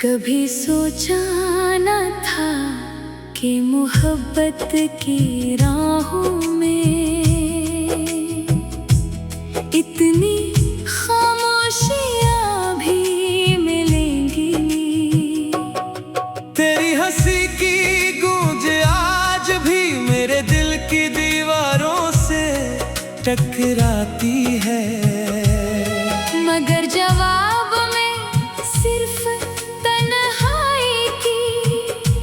कभी सोचा न था कि मोहब्बत की राहों में इतनी खामोशियां भी मिलेंगी। तेरी हंसी की गूंज आज भी मेरे दिल की दीवारों से टकराती है, मगर जवाब में सिर्फ तन्हाई की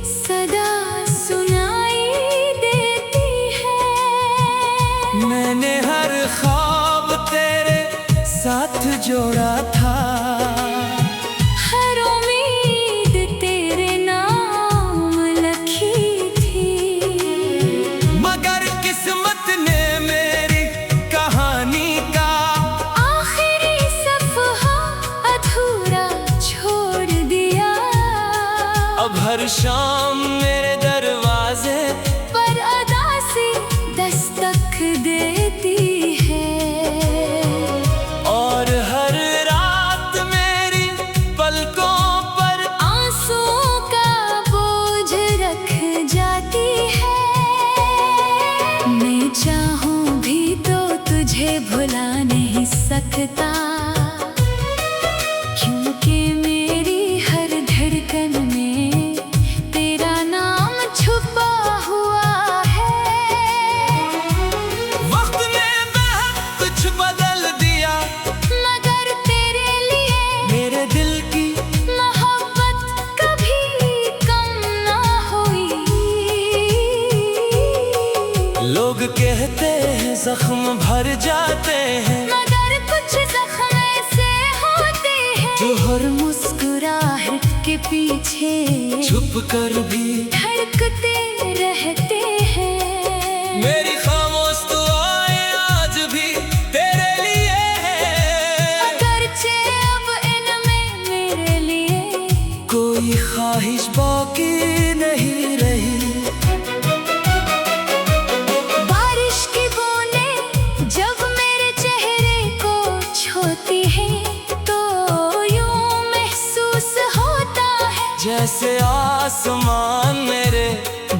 सदा सुनाई देती है। मैंने हर ख्वाब तेरे साथ जोड़ा था, हर उम्मीद तेरे नाम लिखी थी, मगर किस्मत ने मेरी कहानी का आखिरी सफ़हा अधूरा छोड़ दिया। अब हर शाम मेरे दरवाजे पर अदासी दस्तक देती है, और हर रात मेरी पलकों पर आंसुओं का बोझ रख जाती है। मैं चाहूं भी तो तुझे भुला नहीं सकता, क्योंकि मेरी हर धड़कन में तेरा नाम छुपा हुआ है। वक्त ने बहुत कुछ बदल दिया, मगर तेरे लिए मेरे दिल की मोहब्बत कभी कम ना हुई। लोग कहते हैं जख्म भर जाते हैं, मगर कुछ जख्म ऐसे होते हैं जो हर मुस्कुराहट के पीछे छुप कर भी धड़कते रहते हैं। मेरी खामोश दुआएं आज भी तेरे लिए है, अगरचे अब इनमें मेरे लिए कोई ख्वाहिश बाकी नहीं रही। बारिश की बूंदें जब मेरे चेहरे को छूती हैं तो यूं महसूस होता है जैसे आसमान मेरे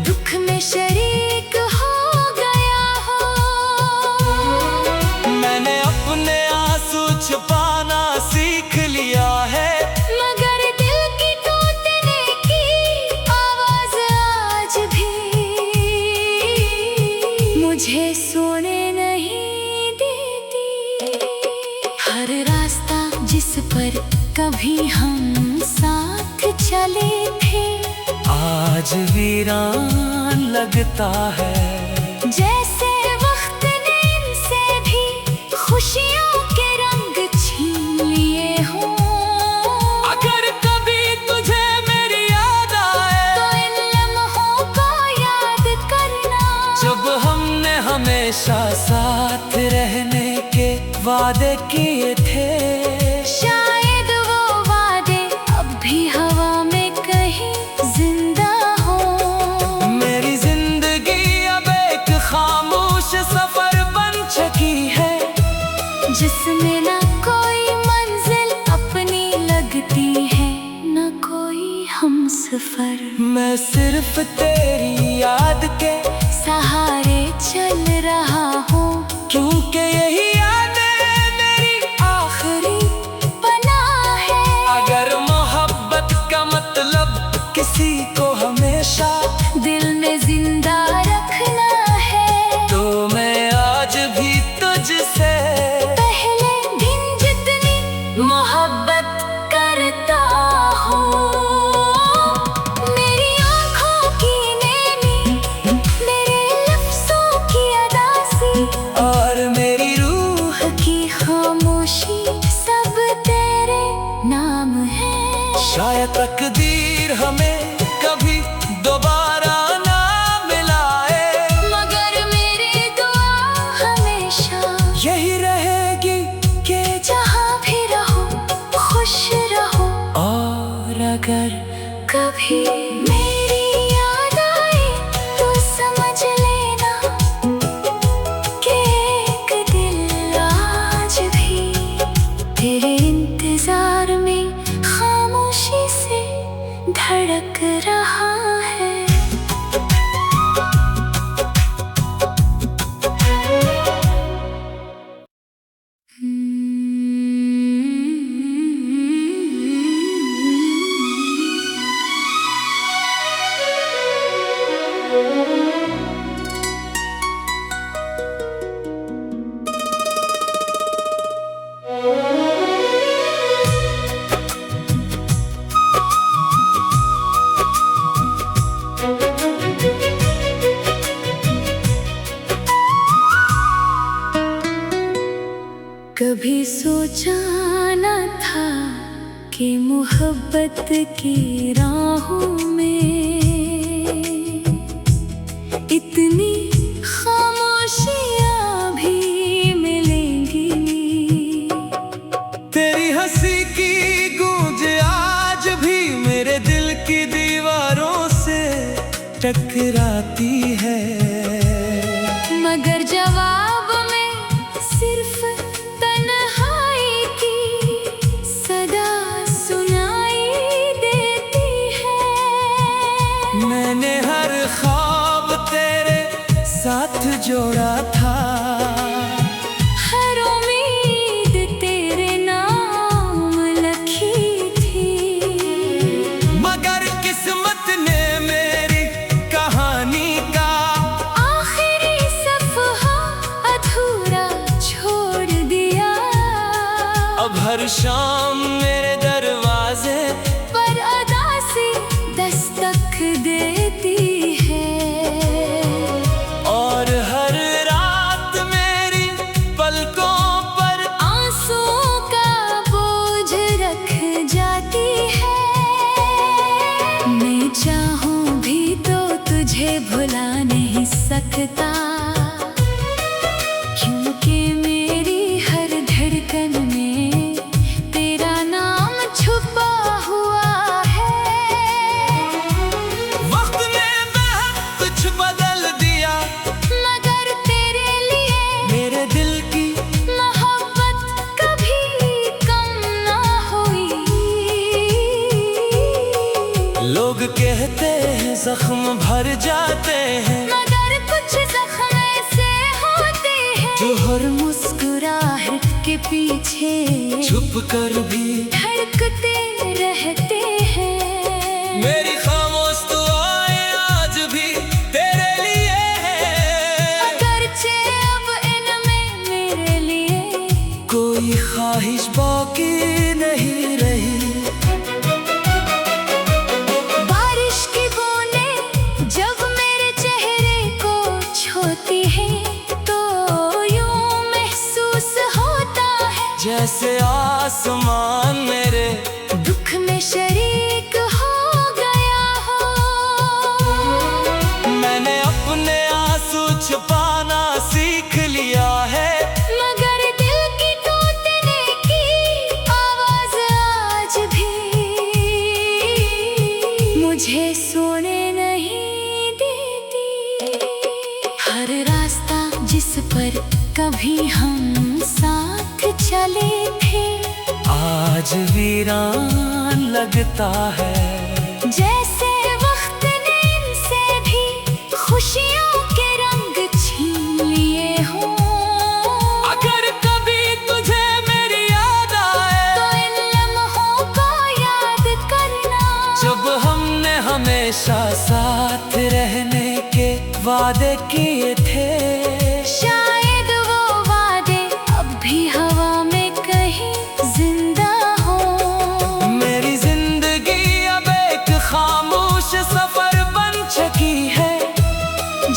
दुख में शरीक हो गया हो। मैंने अपने आंसू छुपाना सीख लिया है, मगर दिल की टूटने की आवाज आज भी मुझे सोने नहीं देती। हर रास्ता जिस पर कभी हम साथ चले थे आज वीरान लगता है। जैसे वक्त ने इनसे भी खुशियों के रंग छीन लिए हों। अगर कभी तुझे मेरी याद आए तो इन लम्हों को याद करना, जब हमने हमेशा साथ रहने के वादे किए थे। शायद वो वादे अब भी हवा में कहीं जिंदा हो। मेरी जिंदगी अब एक खामोश सफर बन चुकी है, जिसमें न कोई मंजिल अपनी लगती है न कोई हमसफर। मैं सिर्फ तेरी याद के सहारे चल रहा हूँ, क्योंकि यही यादें मेरी आखिरी पनाह है। अगर मोहब्बत का मतलब किसी को हमेशा दिल में जिंदा रखना है, तो मैं आज भी तुझसे पहले दिन जितनी मोहब्बत करता हूँ। मेरी आँखों की नैनी, मेरे लफ्ज़ों की अदासी और मेरी रूह की खामोशी सब तेरे नाम है। शायद तकदीर हमें कभी दोबारा ना मिलाए, मगर मेरी दुआ हमेशा यही रहेगी कि जहाँ भी रहो खुश रहो। और अगर कभी मेरी याद आए तो समझ लेना कि एक दिल आज भी तेरे इंतजार में खामोशी से धड़क रहा है। कभी सोचा न था कि मोहब्बत की राहों में इतनी खामोशियां भी मिलेंगी। तेरी हंसी की गूंज आज भी मेरे दिल की दीवारों से टकराती है, मगर जवाब में सिर्फ तन्हाई की सदा सुनाई देती है। मैंने हर ख्वाब तेरे साथ जोड़ा था, हर उम्मीद तेरे नाम लखी थी, मगर किस्मत ने मेरी कहानी का आखिरी सफ़हा अधूरा छोड़ दिया। अब हर शाम मेरे दरवाजे पर अदासी दस्तक देती है, और हर रात मेरी पलकों पर आंसुओं का बोझ रख जाती है। मैं चाहूं भी तो तुझे भुला नहीं सकता, क्योंकि मेरी हर धड़कन में तेरा नाम छुपा हुआ है। वक्त ने बहुत कुछ बदल दिया, मगर तेरे लिए मेरे दिल की मोहब्बत कभी कम ना हुई। लोग कहते हैं जख्म भर जाते हैं, मगर कुछ जख्म ऐसे होते हैं जो हर मुस्कुराहट के पीछे छुप कर भी धड़कते रहते हैं। मेरी खामोश दुआएं आज भी तेरे लिए है, अगरचे अब इनमें मेरे लिए कोई ख्वाहिश बाकी नहीं रही। बारिश की बूंदें जब मेरे चेहरे को छूती हैं तो यूं महसूस होता है जैसे आसमान मेरे दुख में शरीक हो गया हो। मैंने अपने आंसू छुपाना सीख लिया है, मगर दिल की टूटने की आवाज आज भी मुझे सोने नहीं देती। हर रास्ता जिस पर कभी हम साथ चले थे आज वीरान लगता है। जैसे वक्त ने इनसे भी खुशियों के रंग छीन लिए हों। अगर कभी तुझे मेरी याद आए तो इन लम्हों को याद करना, जब हमने हमेशा साथ रहने के वादे किए थे। शायद वो वादे अब भी हवा में कहीं जिंदा हो। मेरी जिंदगी अब एक खामोश सफर बन चुकी है,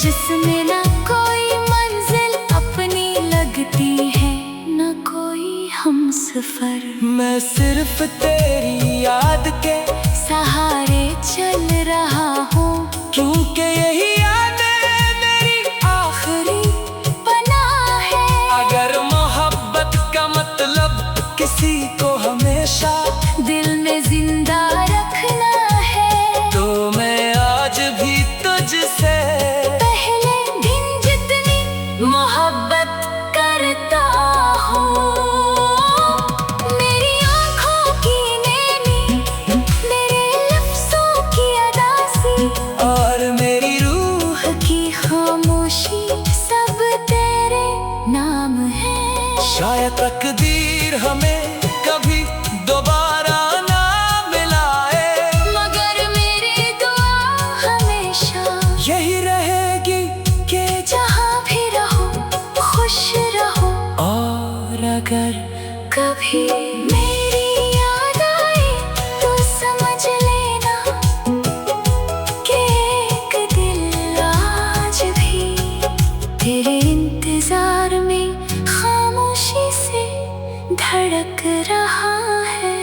जिसमें न कोई मंजिल अपनी लगती है, न कोई हमसफर। मैं सिर्फ तेरी याद के सहारे चल रहा हूँ, क्योंकि यही यादें मेरी आखिरी पनाह है। अगर मोहब्बत का मतलब किसी को हमेशा दिल में जिंदा रखना है, तो मैं आज भी तुझसे पहले दिन जितनी मोहब्बत करता हूँ। मेरी आँखों की नैनी, मेरे लफ्ज़ों की भी मेरी याद आए तो समझ लेना कि एक दिल आज भी तेरे इंतजार में खामोशी से धड़क रहा है।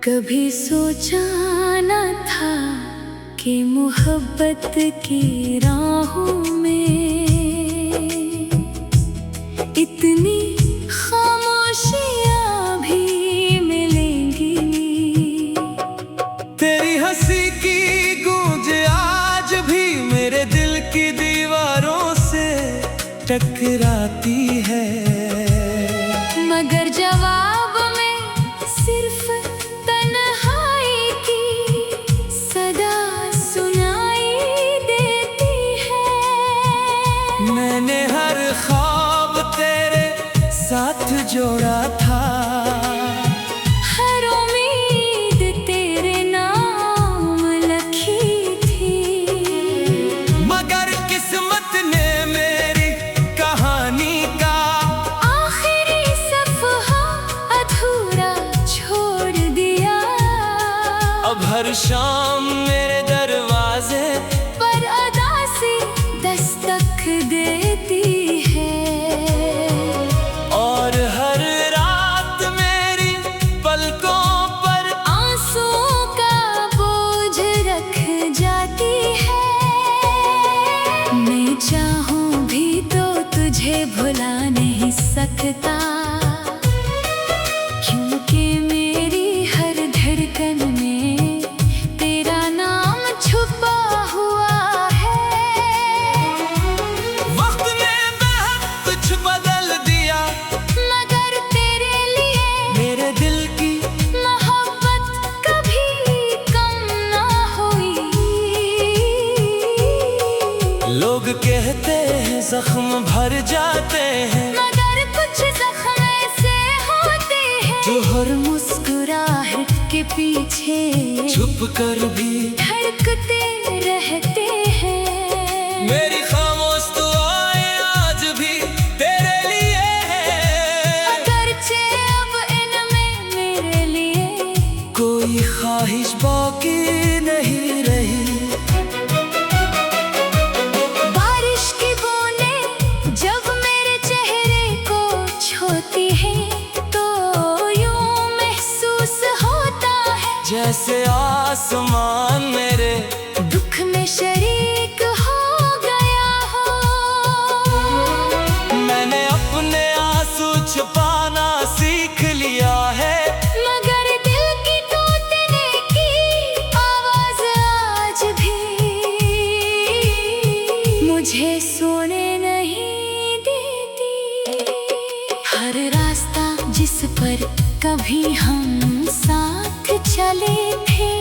कभी सोचा न था कि मोहब्बत की राहों में इतनी खामोशियां भी मिलेंगी। तेरी हंसी की गूंज आज भी मेरे दिल की दीवारों से टकराती है, मगर जवाब में सिर्फ तन्हाई की सदा सुनाई देती है। मैंने हर ख्वाब तेरे साथ जोड़ा था, हर उम्मीद तेरे नाम लखी थी, मगर किस्मत ने मेरी कहानी का आखिरी सफ़हा अधूरा छोड़ दिया। अब हर शाम मेरे दरवाजे पर अदासी दस्तक देती है, और हर रात मेरी पलकों पर आंसुओं का बोझ रख जाती है। मैं चाहूं भी तो तुझे भुला नहीं सकता, क्योंकि मेरी हर धड़कन में तेरा नाम छुपा हुआ है। वक्त ने बहुत कुछ बदल दिया, मगर तेरे लिए मेरे दिल की मोहब्बत कभी कम ना हुई। लोग कहते हैं जख्म भर जाते हैं, मगर कुछ जख्म ऐसे होते हैं जो हर मुस्कुराहट के पीछे छुप कर भी धड़कते रहते हैं। मेरी खामोश दुआएं आज भी तेरे लिए है, अगरचे अब इनमें मेरे लिए कोई ख्वाहिश बाकी नहीं रही। बारिश की बूंदें जब मेरे चेहरे को छूती हैं तो यूं महसूस होता है जैसे आसमान मेरे दुख में शरीक हो गया हो। मैंने अपने आंसू छुपाना सीख लिया है, मगर दिल की टूटने की आवाज आज भी मुझे सोने नहीं देती। हर रास्ता जिस पर कभी हम साथ चले थे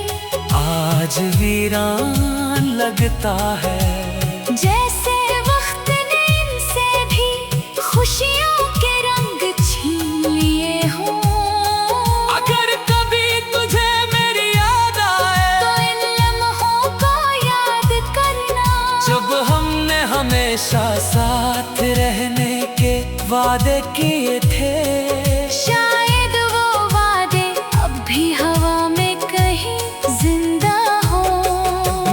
आज वीरान लगता है, जैसे वक्त ने इनसे भी खुशियों के रंग छीन लिए हों। अगर कभी तुझे मेरी याद आए तो इन लम्हों को याद करना, जब हमने हमेशा साथ रहने के वादे किए थे। शायद वो वादे अब भी हवा में कहीं जिंदा हो।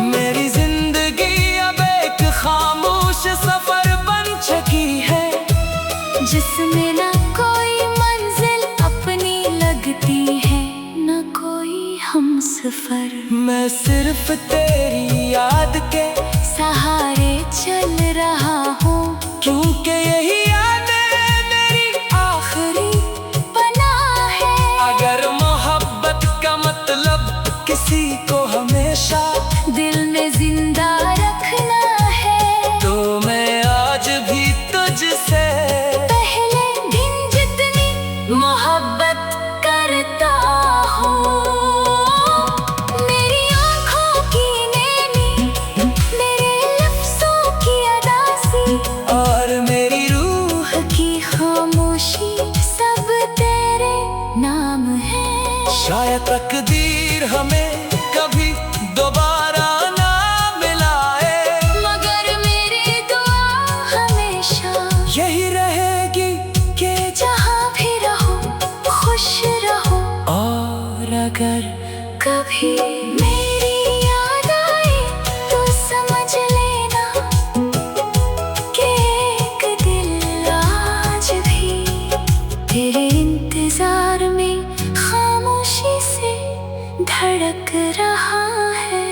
मेरी जिंदगी अब एक खामोश सफर बन चुकी है, जिसमें न कोई मंजिल अपनी लगती है, न कोई हमसफर। मैं सिर्फ तेरी याद के सहारे चल रहा हूँ, क्योंकि यही यादें मेरी आखिरी पनाह है। अगर मोहब्बत का मतलब किसी को हमेशा दिल में जिंदा रखना है तो खुशी सब तेरे नाम है। शायद तकदीर हमें कभी दोबारा ना मिलाए, मगर मेरी दुआ हमेशा यही रहेगी कि जहाँ भी रहो खुश रहो। और अगर कभी मेरी याद आए तो समझ लेना कि एक दिल आज भी तेरे इंतजार में खामोशी से धड़क रहा है।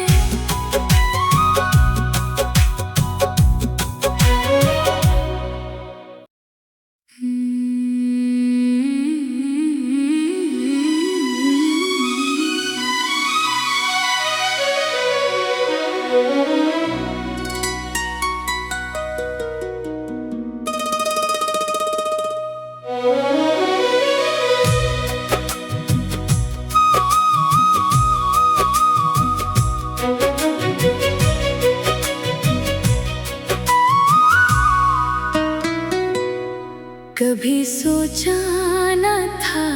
कभी सोचा न था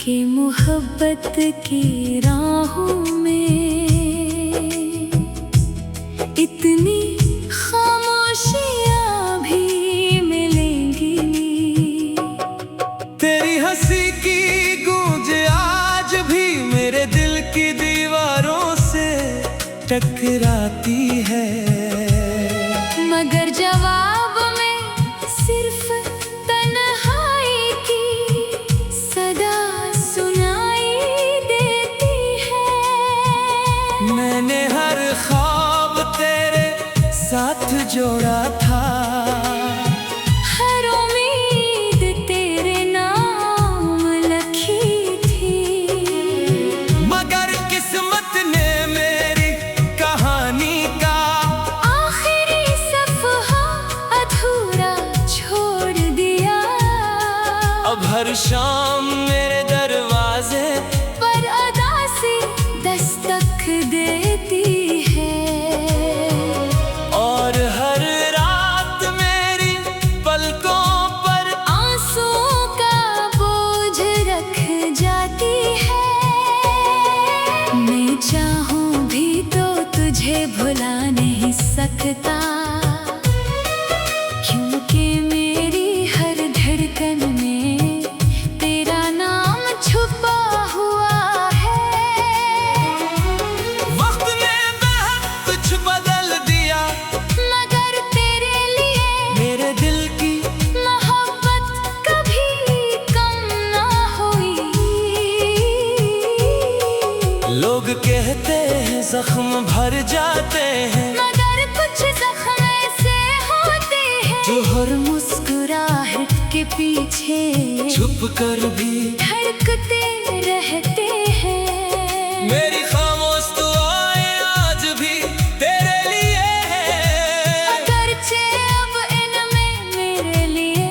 कि मोहब्बत की राहों में इतनी खामोशियाँ भी मिलेंगी। तेरी हंसी की गूंज आज भी मेरे दिल की दीवारों से टकराती है, मगर जवाब में सिर्फ तन्हाई की सदा सुनाई देती है। मैंने हर ख्वाब तेरे साथ जोड़ा था, हर उम्मीद तेरे नाम लखी थी, मगर किस्मत ने मेरी कहानी का आखिरी सफ़हा अधूरा छोड़ दिया। अब हर शाम मेरे दरवाजे पर अदासी दस्तक देती है, और हर रात मेरी पलकों पर आंसुओं का बोझ रख जाती है। मैं चाहूं भी तो तुझे भुला नहीं सकता, क्योंकि मेरी हर धड़कन में तेरा नाम छुपा हुआ है। वक्त ने बहुत कुछ बदल दिया, मगर तेरे लिए मेरे दिल की मोहब्बत कभी कम ना हुई। लोग कहते हैं जख्म भर जाते हैं, मगर कुछ जख्म ऐसे होते हैं जो हर मुस्कुराहट के पीछे छुप कर भी धड़कते रहते हैं। मेरी खामोश दुआएं आज भी तेरे लिए है, अगरचे अब इनमें मेरे लिए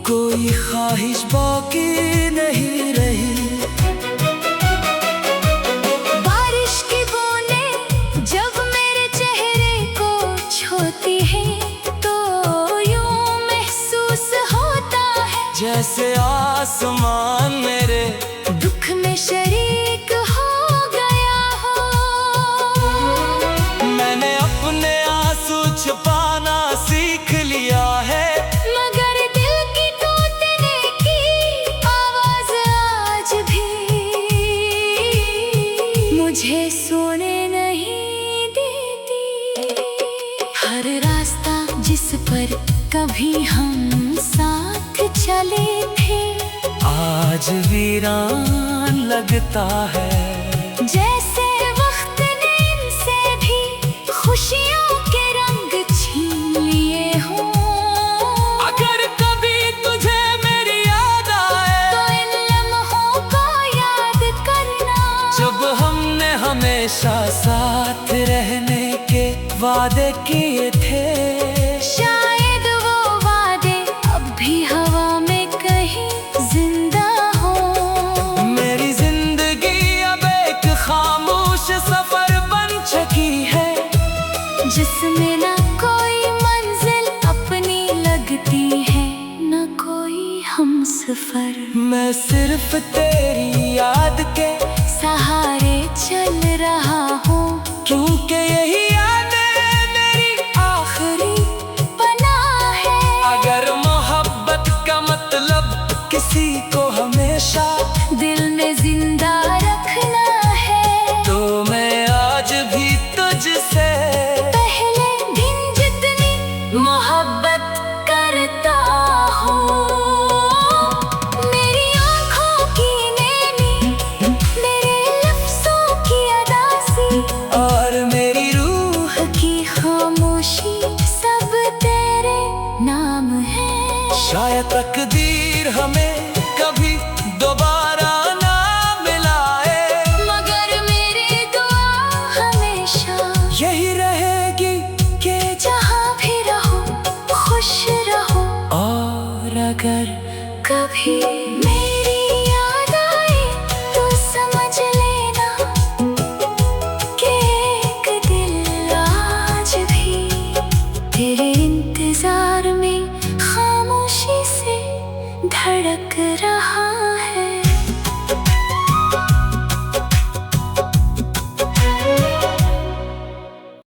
कोई ख्वाहिश बाकी नहीं रही। बारिश की बूंदें जब मेरे चेहरे को छूती हैं तो यूं महसूस होता है जैसे आसमान मेरे दुख में शरीक हो गया हो। मैंने अपने आंसू छुपाना सीख लिया है, मगर दिल की टूटने की आवाज आज भी मुझे सोने नहीं देती। हर रास्ता जिस पर कभी हम साथ चले थे आज वीरान लगता है। जैसे वक्त ने इनसे भी खुशियों के रंग छीन लिए हों। अगर कभी तुझे मेरी याद आए तो इन लम्हों को याद करना जब हमने हमेशा साथ रहने के वादे किए थे। शायद वो वादे अब भी हवा में कहीं जिंदा हो। मेरी जिंदगी अब एक खामोश सफर बन चुकी है, जिसमें न कोई मंजिल अपनी लगती है, न कोई हम सफर। मैं सिर्फ तेरी याद के सहारे चल रहा हूँ, क्योंकि यही यादें मेरी आखिरी पनाह है। अगर मोहब्बत का मतलब किसी को हमेशा दिल में जिंदा रखना है, तो मैं आज भी तुझसे पहले दिन जितनी मोहब्बत करता हूँ। मेरी आँखों की नैनी, मेरे लफ्ज़ों की अदासी और मेरी रूह की खामोशी, सब तेरे नाम है। शायद तकदीर हमें कभी दोबारा ना मिलाए, मगर मेरी दुआ हमेशा यही रहेगी कि जहाँ भी रहो खुश रहो। और अगर कभी मेरी याद आए तो समझ लेना कि एक दिल आज भी तेरे इंतजार में खामोशी से धड़क रहा